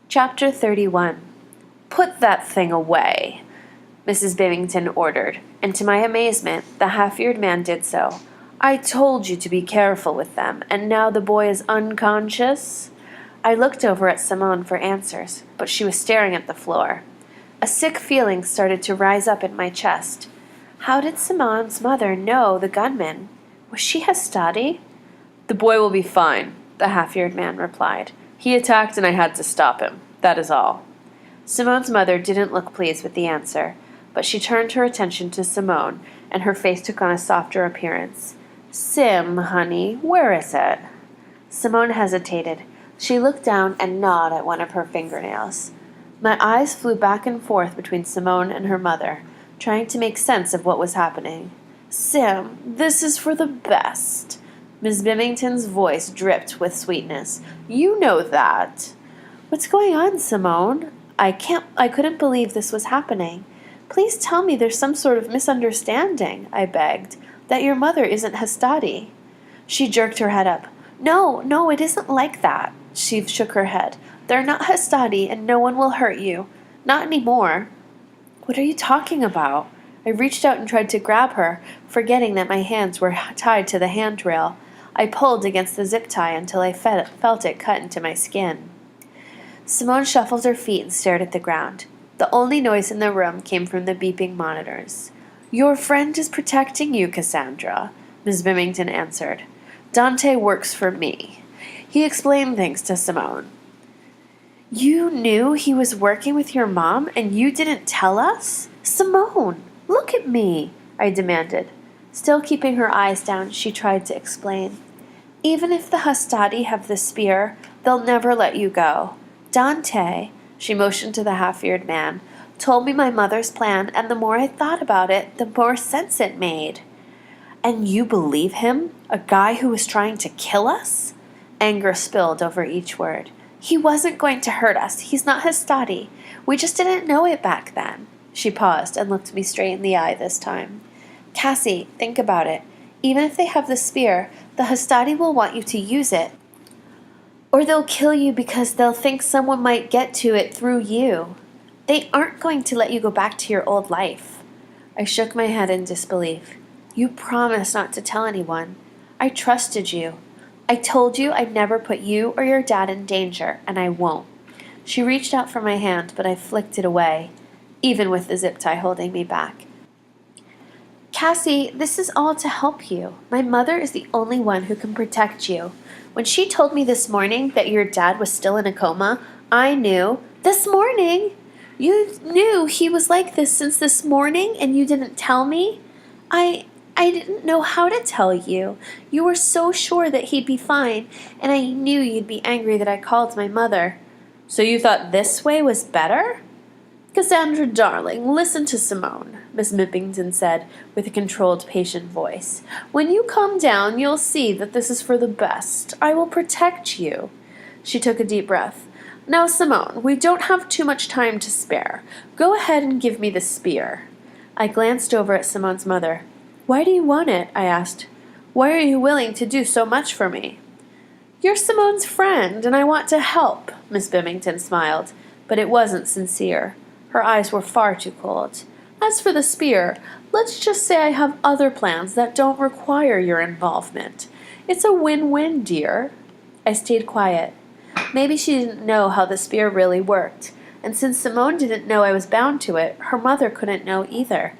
Chapter 31. "Put that thing away," Mrs. Bivington ordered, and to my amazement, the half-eared man did so. "I told you to be careful with them, and now the boy is unconscious?" I looked over at Simone for answers, but she was staring at the floor. A sick feeling started to rise up in my chest. How did Simone's mother know the gunman? Was she Hastati? "The boy will be fine," the half-eared man replied. "He attacked and I had to stop him. That is all." Simone's mother didn't look pleased with the answer, but she turned her attention to Simone, and her face took on a softer appearance. "Sim, honey, where is it?" Simone hesitated. She looked down and gnawed at one of her fingernails. My eyes flew back and forth between Simone and her mother, trying to make sense of what was happening. "Sim, this is for the best." Miss Bivington's voice dripped with sweetness. "You know that." "What's going on, Simone? I couldn't believe this was happening. Please tell me there's some sort of misunderstanding," I begged, "that your mother isn't Hastati." She jerked her head up. No, it isn't like that." She shook her head. "They're not Hastati, and no one will hurt you. Not anymore." "What are you talking about?" I reached out and tried to grab her, forgetting that my hands were tied to the handrail. I pulled against the zip tie until I felt it cut into my skin. Simone shuffled her feet and stared at the ground. The only noise in the room came from the beeping monitors. "Your friend is protecting you, Cassandra," Miss Bivington answered. "Dante works for me." He explained things to Simone. "You knew he was working with your mom and you didn't tell us? Simone, look at me," I demanded. Still keeping her eyes down, she tried to explain. "Even if the Hastati have the spear, they'll never let you go. Dante," she motioned to the half-eared man, "told me my mother's plan, and the more I thought about it, the more sense it made." "And you believe him? A guy who was trying to kill us?" Anger spilled over each word. "He wasn't going to hurt us. He's not Hastati. We just didn't know it back then." She paused and looked me straight in the eye this time. "Cassie, think about it. Even if they have the spear, the Hastati will want you to use it. Or they'll kill you because they'll think someone might get to it through you. They aren't going to let you go back to your old life." I shook my head in disbelief. "You promised not to tell anyone. I trusted you. I told you I'd never put you or your dad in danger, and I won't." She reached out for my hand, but I flicked it away, even with the zip tie holding me back. "Cassie, this is all to help you. My mother is the only one who can protect you. When she told me this morning that your dad was still in a coma, I knew." "This morning? You knew he was like this since this morning, and you didn't tell me?" I didn't know how to tell you. You were so sure that he'd be fine, and I knew you'd be angry that I called my mother." "So you thought this way was better?" "Cassandra, darling, listen to Simone," Miss Bivington said, with a controlled, patient voice. "When you calm down, you'll see that this is for the best. I will protect you." She took a deep breath. "Now, Simone, we don't have too much time to spare. Go ahead and give me the spear." I glanced over at Simone's mother. "Why do you want it?" I asked. "Why are you willing to do so much for me?" "You're Simone's friend, and I want to help," Miss Bivington smiled, but it wasn't sincere. Her eyes were far too cold. "As for the spear, let's just say I have other plans that don't require your involvement. It's a win-win, dear." I stayed quiet. Maybe she didn't know how the spear really worked, and since Simone didn't know I was bound to it, her mother couldn't know either.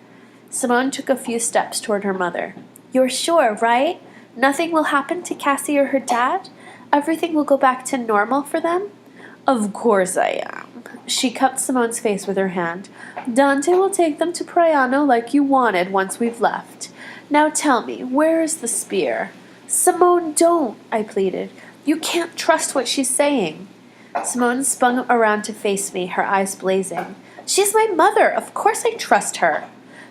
Simone took a few steps toward her mother. "You're sure, right? Nothing will happen to Cassie or her dad? Everything will go back to normal for them?" "Of course I am." She cupped Simone's face with her hand. "Dante will take them to Priano like you wanted once we've left. Now tell me, where is the spear?" "Simone, don't," I pleaded. "You can't trust what she's saying." Simone spun around to face me, her eyes blazing. "She's my mother. Of course I trust her."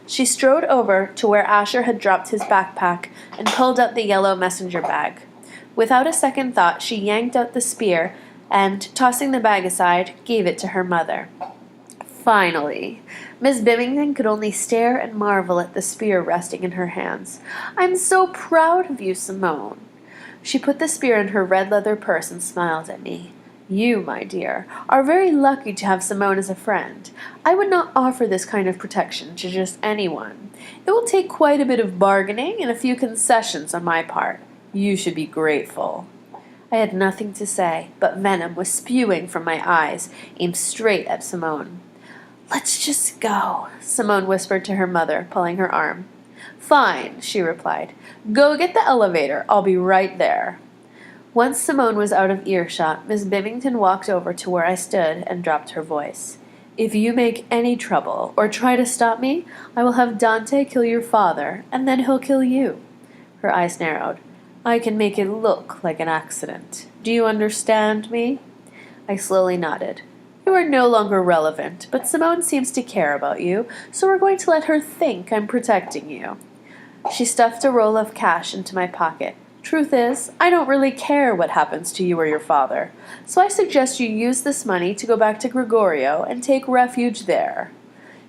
She strode over to where Asher had dropped his backpack and pulled out the yellow messenger bag. Without a second thought, she yanked out the spear and, tossing the bag aside, gave it to her mother. Finally, Miss Bivington could only stare and marvel at the spear resting in her hands. "I'm so proud of you, Simone." She put the spear in her red leather purse and smiled at me. You, my dear, are very lucky to have Simone as a friend. I would not offer this kind of protection to just anyone. It will take quite a bit of bargaining and a few concessions on my part. You should be grateful." I had nothing to say, but venom was spewing from my eyes, aimed straight at Simone. "Let's just go," Simone whispered to her mother, pulling her arm. "Fine," she replied. "Go get the elevator. I'll be right there." Once Simone was out of earshot, Miss Bivington walked over to where I stood and dropped her voice. "If you make any trouble or try to stop me, I will have Dante kill your father, and then he'll kill you." Her eyes narrowed. "I can make it look like an accident. Do you understand me?" I slowly nodded. "You are no longer relevant, but Simone seems to care about you, so we're going to let her think I'm protecting you." She stuffed a roll of cash into my pocket. "Truth is, I don't really care what happens to you or your father, so I suggest you use this money to go back to Gregorio and take refuge there."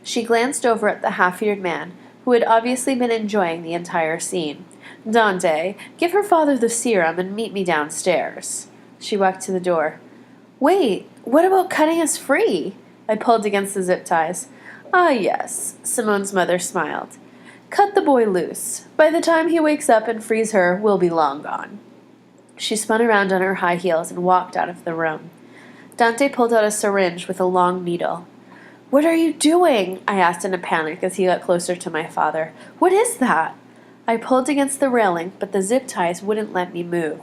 She glanced over at the half-eared man, who had obviously been enjoying the entire scene. "Dante, give her father the serum and meet me downstairs." She walked to the door. "Wait, what about cutting us free?" I pulled against the zip ties. "Ah, yes," Simone's mother smiled. "Cut the boy loose. By the time he wakes up and frees her, we'll be long gone." She spun around on her high heels and walked out of the room. Dante pulled out a syringe with a long needle. "What are you doing?" I asked in a panic as he got closer to my father. "What is that?" I pulled against the railing, but the zip ties wouldn't let me move.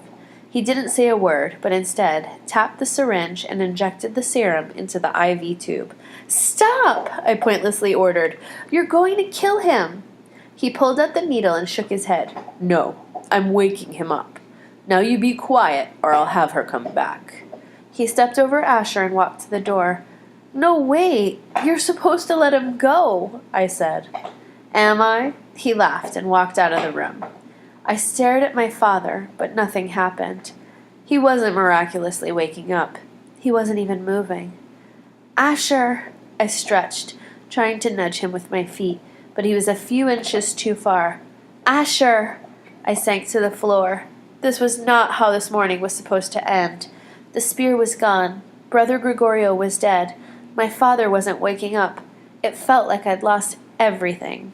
He didn't say a word, but instead tapped the syringe and injected the serum into the IV tube. "Stop!" I pointlessly ordered. "You're going to kill him." He pulled out the needle and shook his head. "No, I'm waking him up. Now you be quiet, or I'll have her come back." He stepped over Asher and walked to the door. "No, wait. You're supposed to let him go," I said. "Am I?" He laughed and walked out of the room. I stared at my father, but nothing happened. He wasn't miraculously waking up. He wasn't even moving. "Asher!" I stretched, trying to nudge him with my feet, but he was a few inches too far. "Asher!" I sank to the floor. This was not how this morning was supposed to end. The spear was gone. Brother Gregorio was dead. My father wasn't waking up. It felt like I'd lost everything.